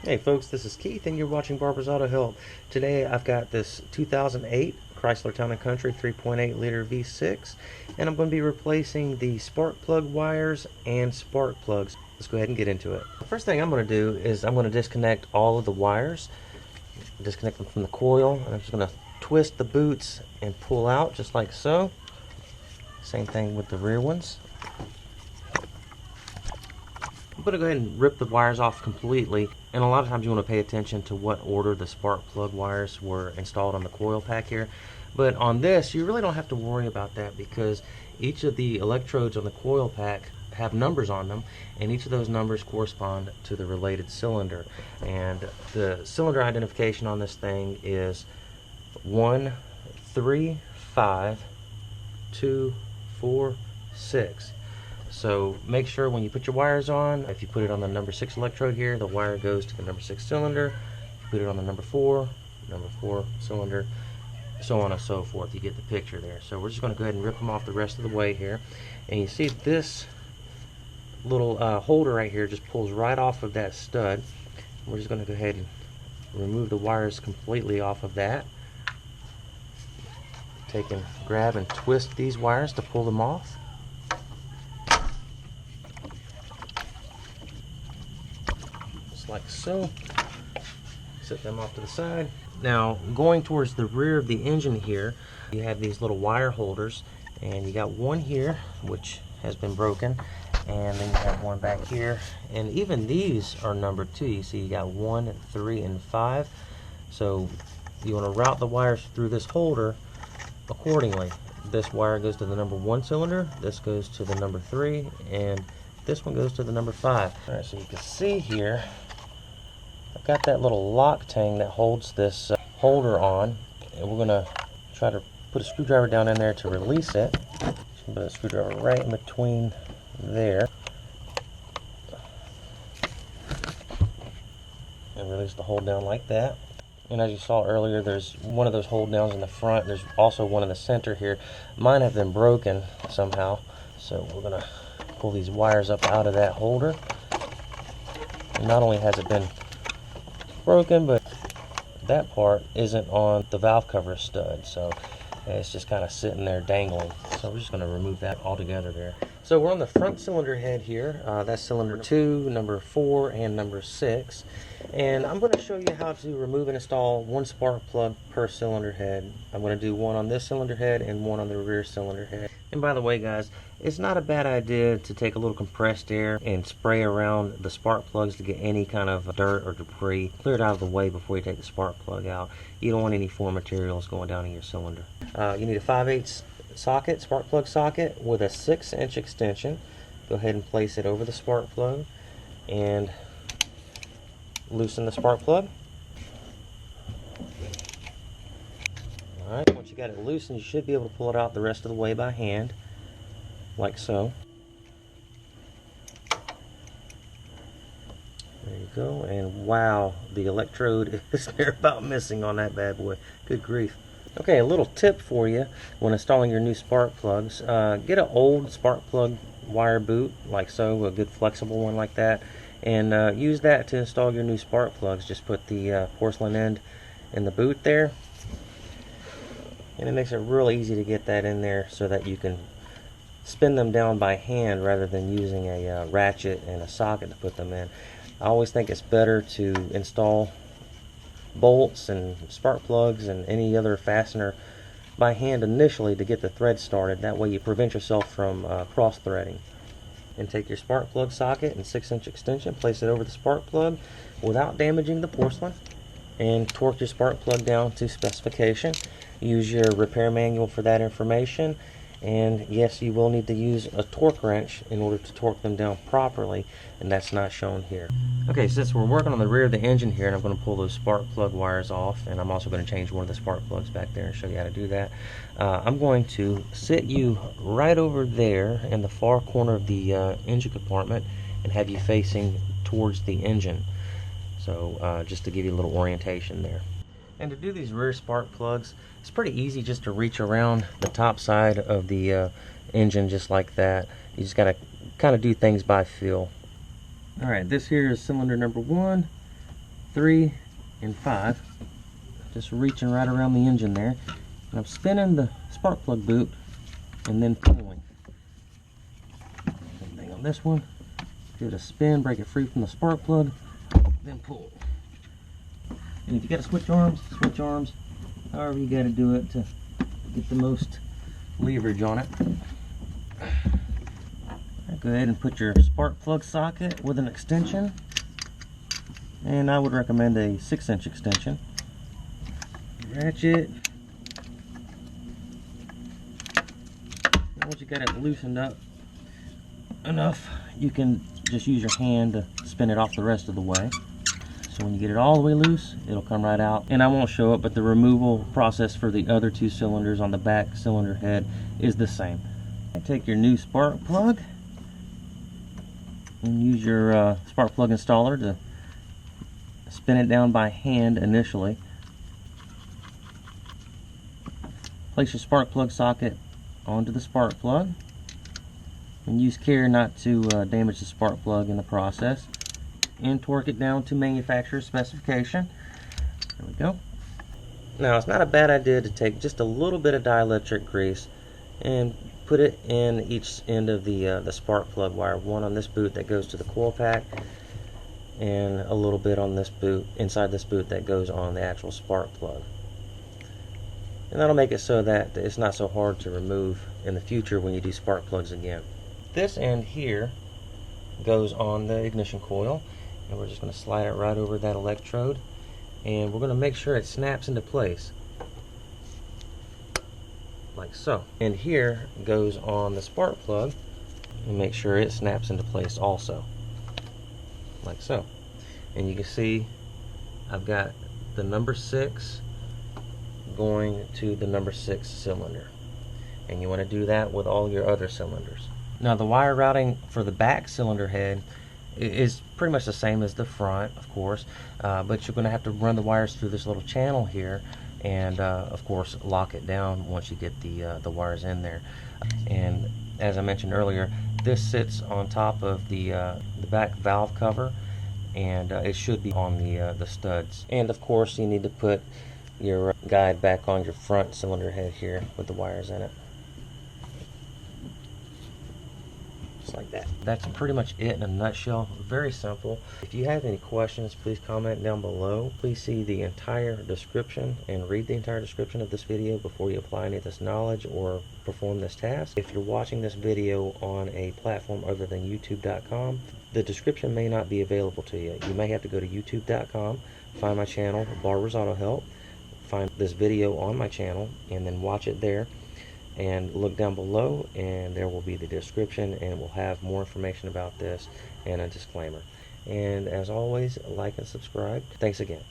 Hey folks, this is Keith and you're watching Barber's Auto Help. Today I've got this 2008 Chrysler Town and Country 3.8 liter V6 and I'm going to be replacing the spark plug wires and spark plugs. Let's go ahead and get into it. The first thing I'm going to do is I'm going to disconnect all of the wires, disconnect them from the coil, and I'm just going to twist the boots and pull out just like so. Same thing with the rear ones. I'm going to go ahead and rip the wires off completely, and a lot of times you want to pay attention to what order the spark plug wires were installed on the coil pack here. But on this, you really don't have to worry about that because each of the electrodes on the coil pack have numbers on them, and each of those numbers correspond to the related cylinder. And the cylinder identification on this thing is 1, 3, 5, 2, 4, 6. So make sure when you put your wires on, if you put it on the number 6 electrode here, the wire goes to the number 6 cylinder. If you put it on the number 4 cylinder, so on and so forth. You get the picture there. So we're just going to go ahead and rip them off the rest of the way here. And you see this little holder right here just pulls right off of that stud. We're just going to go ahead and remove the wires completely off of that. Take and grab and twist these wires to pull them off. Like so. Set them off to the side. Now going towards the rear of the engine here, you have these little wire holders, and you got one here which has been broken, and then you have one back here, and even these are numbered too. You see you got 1, 3, and 5. So you want to route the wires through this holder accordingly. This wire goes to the number 1 cylinder, this goes to the number 3, and this one goes to the number 5. Alright, so you can see here I've got that little lock tang that holds this holder on, and we're going to try to put a screwdriver down in there to release it. Put a screwdriver right in between there and release the hold down like that. And as you saw earlier, there's one of those hold downs in the front. There's also one in the center here. Mine have been broken somehow, so we're going to pull these wires up out of that holder. And not only has it been broken, but that part isn't on the valve cover stud, so it's just kind of sitting there dangling. So we're just going to remove that altogether there. So we're on the front cylinder head here. That's cylinder 2, number 4, and number 6. And I'm going to show you how to remove and install one spark plug per cylinder head. I'm going to do one on this cylinder head and one on the rear cylinder head. And by the way, guys, it's not a bad idea to take a little compressed air and spray around the spark plugs to get any kind of dirt or debris cleared out of the way before you take the spark plug out. You don't want any foreign materials going down in your cylinder. You need a 5/8 socket, spark plug socket with a 6-inch extension. Go ahead and place it over the spark plug and loosen the spark plug. Alright, once you got it loosened, you should be able to pull it out the rest of the way by hand, like so. There you go, and wow, the electrode is near about missing on that bad boy. Good grief. Okay, a little tip for you when installing your new spark plugs. Get an old spark plug wire boot, like so, a good flexible one like that, and use that to install your new spark plugs. Just put the porcelain end in the boot there, and it makes it real easy to get that in there so that you can spin them down by hand rather than using a ratchet and a socket to put them in. I always think it's better to install bolts and spark plugs and any other fastener by hand initially to get the thread started. That way you prevent yourself from cross threading. And take your spark plug socket and 6-inch extension, place it over the spark plug without damaging the porcelain, and torque your spark plug down to specification. Use your repair manual for that information, and yes, you will need to use a torque wrench in order to torque them down properly, and that's not shown here. Okay, since we're working on the rear of the engine here, and I'm going to pull those spark plug wires off, and I'm also going to change one of the spark plugs back there and show you how to do that. I'm going to sit you right over there in the far corner of the engine compartment and have you facing towards the engine. So just to give you a little orientation there. And to do these rear spark plugs, it's pretty easy just to reach around the top side of the engine just like that. You just got to kind of do things by feel. Alright, this here is cylinder number 1, 3 and 5, just reaching right around the engine there, and I'm spinning the spark plug boot and then pulling. Same thing on this one. Give it a spin, break it free from the spark plug, then pull. And if you got to switch arms, however you got to do it to get the most leverage on it. Go ahead and put your spark plug socket with an extension, and I would recommend a 6-inch extension. Ratchet. And once you got it loosened up enough, you can just use your hand to spin it off the rest of the way. So when you get it all the way loose, it'll come right out. And I won't show it, but the removal process for the other 2 cylinders on the back cylinder head is the same. Take your new spark plug and use your spark plug installer to spin it down by hand initially. Place your spark plug socket onto the spark plug and use care not to damage the spark plug in the process, and torque it down to manufacturer's specification. There we go. Now, it's not a bad idea to take just a little bit of dielectric grease and put it in each end of the spark plug wire. One on this boot that goes to the coil pack, and a little bit on this boot, inside this boot, that goes on the actual spark plug. And that'll make it so that it's not so hard to remove in the future when you do spark plugs again. This end here goes on the ignition coil, and we're just going to slide it right over that electrode, and we're going to make sure it snaps into place like so. And here goes on the spark plug, and make sure it snaps into place also like so. And you can see I've got the number 6 going to the number 6 cylinder, and you want to do that with all your other cylinders. Now, the wire routing for the back cylinder head is pretty much the same as the front, of course, but you're going to have to run the wires through this little channel here, and of course lock it down once you get the wires in there. And as I mentioned earlier, this sits on top of the back valve cover, and it should be on the studs. And of course, you need to put your guide back on your front cylinder head here with the wires in it, just like that. That's pretty much it in a nutshell. Very simple. If you have any questions, please comment down below. Please see the entire description and read the entire description of this video before you apply any of this knowledge or perform this task. If you're watching this video on a platform other than youtube.com, the description may not be available to you. You may have to go to youtube.com, find my channel, Barber's Auto Help, find this video on my channel, and then watch it there, and look down below, and there will be the description, and it will have more information about this and a disclaimer. And as always, like and subscribe. Thanks again.